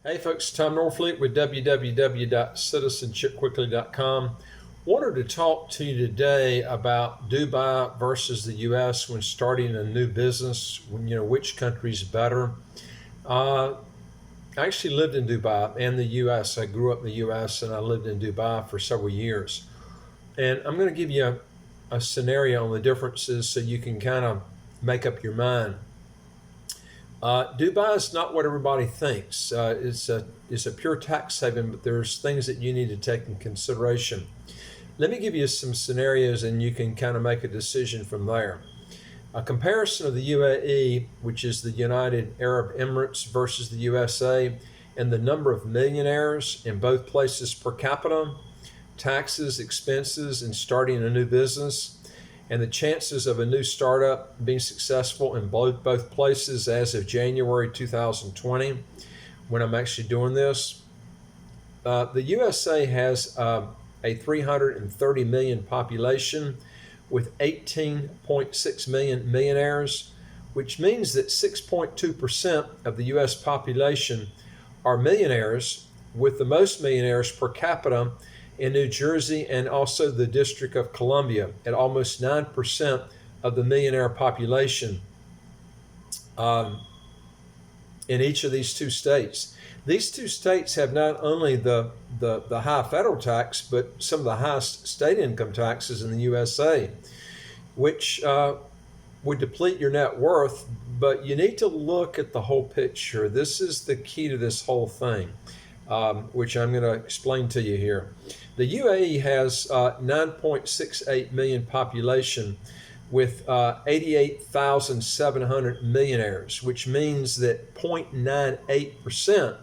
Hey folks, Tom Norfleet with www.citizenshipquickly.com. Wanted to talk to you today about Dubai versus the U.S. when starting a new business. Which country's better. I actually lived in Dubai and the U.S. I grew up in the U.S. and I lived in Dubai for several years. And I'm going to give you a scenario on the differences so you can kind of make up your mind. Dubai is not what everybody thinks. It's a pure tax haven, but there's things that you need to take in consideration. Let me give you some scenarios and you can kind of make a decision from there. A comparison of the UAE, which is the United Arab Emirates, versus the USA, and the number of millionaires in both places per capita, taxes, expenses, and starting a new business, and the chances of a new startup being successful in both places as of January 2020, when I'm actually doing this. The USA has a 330 million population with 18.6 million millionaires, which means that 6.2% of the US population are millionaires, with the most millionaires per capita in New Jersey and also the District of Columbia at almost 9% of the millionaire population in each of these two states. These two states have not only the high federal tax, but some of the highest state income taxes in the USA, which would deplete your net worth, but you need to look at the whole picture. This is the key to this whole thing, which I'm going to explain to you here. The UAE has 9.68 million population with 88,700 millionaires, which means that 0.98%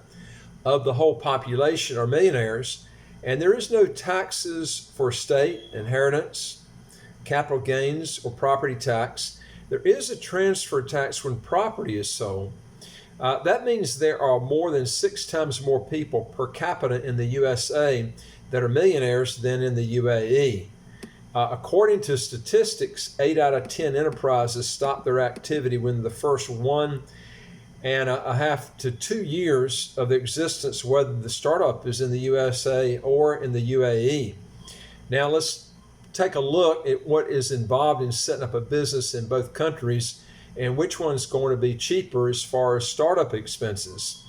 of the whole population are millionaires, and there is no taxes for estate, inheritance, capital gains, or property tax. There is a transfer tax when property is sold. That means there are more than 6 times more people per capita in the USA that are millionaires than in the UAE. According to statistics, 8 out of 10 enterprises stop their activity within the first 1.5 to 2 years of their existence, whether the startup is in the USA or in the UAE. Now let's take a look at what is involved in setting up a business in both countries and which one's going to be cheaper as far as startup expenses.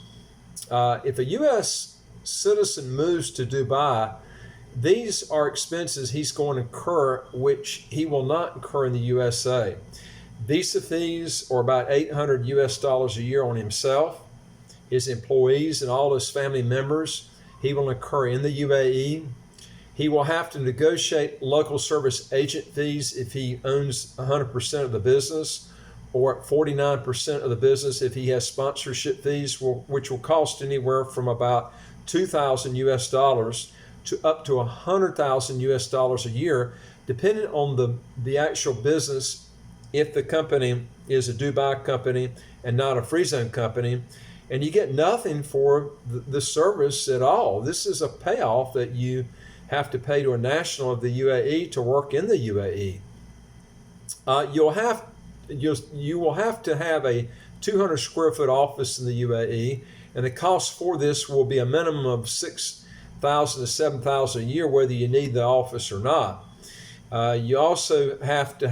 If a U.S. citizen moves to Dubai, these are expenses he's going to incur, which he will not incur in the USA. Visa fees are about $800 US a year on himself, his employees, and all his family members. He will incur in the UAE. He will have to negotiate local service agent fees if he owns 100% of the business, or 49% of the business if he has sponsorship fees, which will cost anywhere from about $2,000 US to up to $100,000 US a year, depending on the actual business. If the company is a Dubai company and not a free zone company, and you get nothing for the service at all. This is a payoff that you have to pay to a national of the UAE to work in the UAE. You will have to have a 200 square foot office in the UAE, and the cost for this will be a minimum of $6,000 to $7,000 a year, whether you need the office or not. You also have to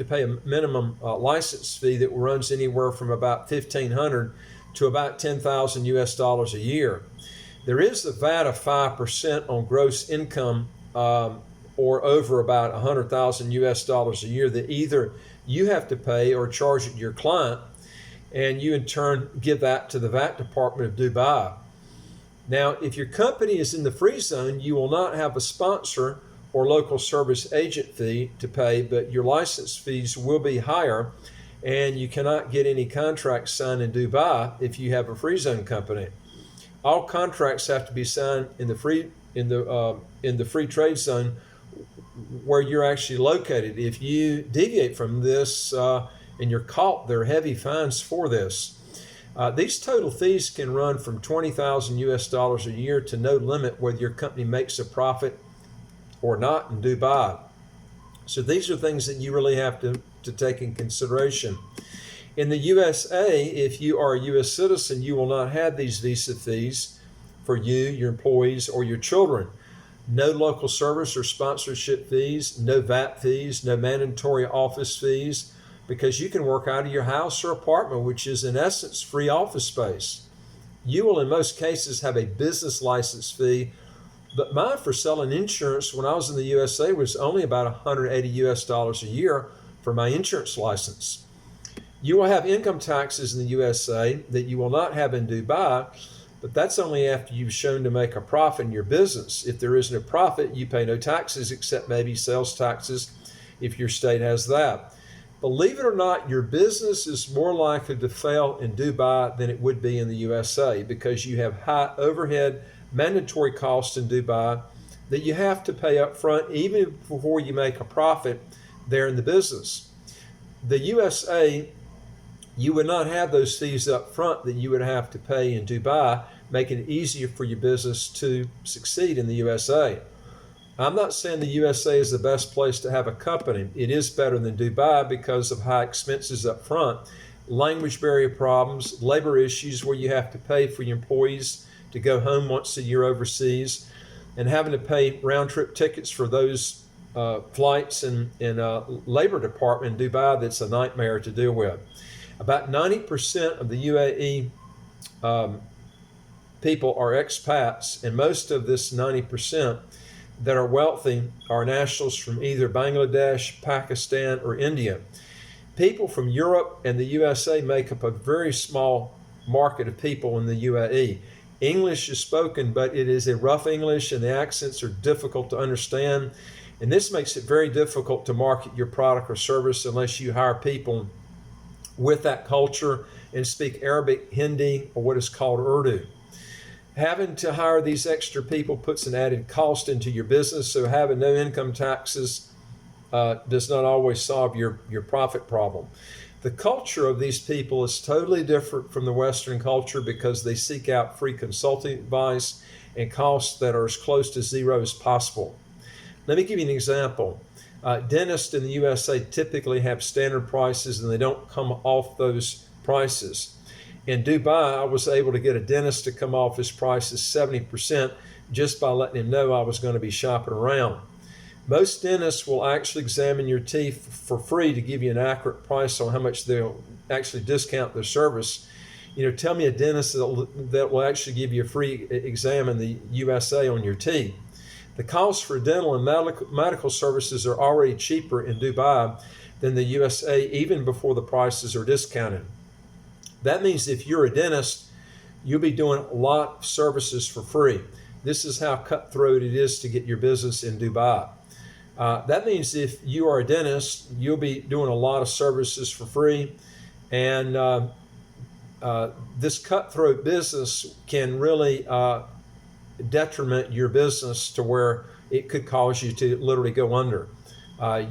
pay a minimum license fee that runs anywhere from about $1,500 to about $10,000 US a year. There is the VAT of 5% on gross income, or over about $100,000 US a year, that either you have to pay or charge it to your client, and you in turn give that to the VAT department of Dubai. Now, if your company is in the free zone, you will not have a sponsor or local service agent fee to pay, but your license fees will be higher, and you cannot get any contracts signed in Dubai if you have a free zone company. All contracts have to be signed in the free trade zone where you're actually located. If you deviate from this and you're caught, there are heavy fines for this. These total fees can run from $20,000 US a year to no limit whether your company makes a profit or not in Dubai. So these are things that you really have to take in consideration. In the USA, if you are a U.S. citizen, you will not have these visa fees for you, your employees, or your children. No local service or sponsorship fees, no VAT fees, no mandatory office fees, because you can work out of your house or apartment, which is in essence free office space. You will in most cases have a business license fee, but mine for selling insurance when I was in the USA was only about $180 a year for my insurance license. You will have income taxes in the USA that you will not have in Dubai, but that's only after you've shown to make a profit in your business. If there isn't a profit, you pay no taxes except maybe sales taxes if your state has that. Believe it or not, your business is more likely to fail in Dubai than it would be in the USA because you have high overhead mandatory costs in Dubai that you have to pay up front even before you make a profit there in the business. The USA, you would not have those fees up front that you would have to pay in Dubai, making it easier for your business to succeed in the USA. I'm not saying the USA is the best place to have a company. It is better than Dubai because of high expenses up front, language barrier problems, labor issues where you have to pay for your employees to go home once a year overseas, and having to pay round-trip tickets for those flights in labor department in Dubai that's a nightmare to deal with. About 90% of the UAE people are expats, and most of this 90% that are wealthy are nationals from either Bangladesh, Pakistan, or India. People from Europe and the USA make up a very small market of people in the UAE. English is spoken, but it is a rough English and the accents are difficult to understand. And this makes it very difficult to market your product or service unless you hire people with that culture and speak Arabic, Hindi, or what is called Urdu. Having to hire these extra people puts an added cost into your business, so having no income taxes does not always solve your profit problem. The culture of these people is totally different from the Western culture because they seek out free consulting advice and costs that are as close to zero as possible. Let me give you an example. Dentists in the USA typically have standard prices and they don't come off those prices. In Dubai, I was able to get a dentist to come off his prices 70% just by letting him know I was going to be shopping around. Most dentists will actually examine your teeth for free to give you an accurate price on how much they'll actually discount their service. Tell me a dentist that will actually give you a free exam in the USA on your teeth. The costs for dental and medical services are already cheaper in Dubai than the USA, even before the prices are discounted. That means if you're a dentist, you'll be doing a lot of services for free. This is how cutthroat it is to get your business in Dubai. That means if you are a dentist, you'll be doing a lot of services for free. And this cutthroat business can really detriment your business to where it could cause you to literally go under.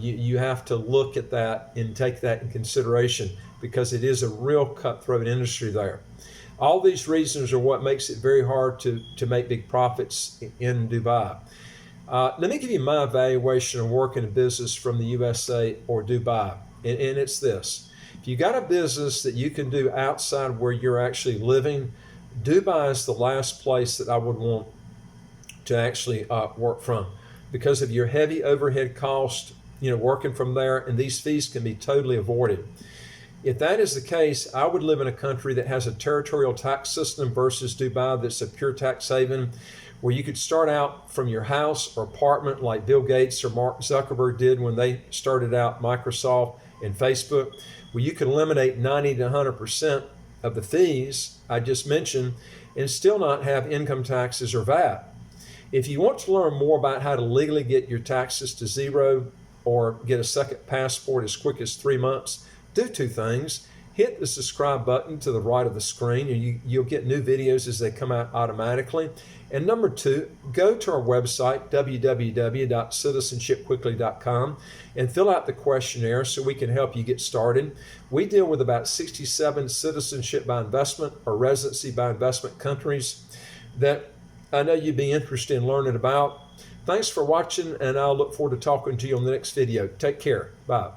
You have to look at that and take that in consideration because it is a real cutthroat industry there. All these reasons are what makes it very hard to make big profits in Dubai. Let me give you my evaluation of working in business from the USA or Dubai, and it's this. If you got a business that you can do outside where you're actually living, Dubai is the last place that I would want to actually work from because of your heavy overhead cost, working from there, and these fees can be totally avoided. If that is the case, I would live in a country that has a territorial tax system versus Dubai that's a pure tax haven, where you could start out from your house or apartment like Bill Gates or Mark Zuckerberg did when they started out Microsoft and Facebook, where you could eliminate 90 to 100% of the fees I just mentioned and still not have income taxes or VAT. If you want to learn more about how to legally get your taxes to zero or get a second passport as quick as 3 months, do two things. Hit the subscribe button to the right of the screen and you'll get new videos as they come out automatically. And number two, go to our website, www.citizenshipquickly.com, and fill out the questionnaire so we can help you get started. We deal with about 67 citizenship by investment or residency by investment countries that I know you'd be interested in learning about. Thanks for watching, and I'll look forward to talking to you on the next video. Take care. Bye.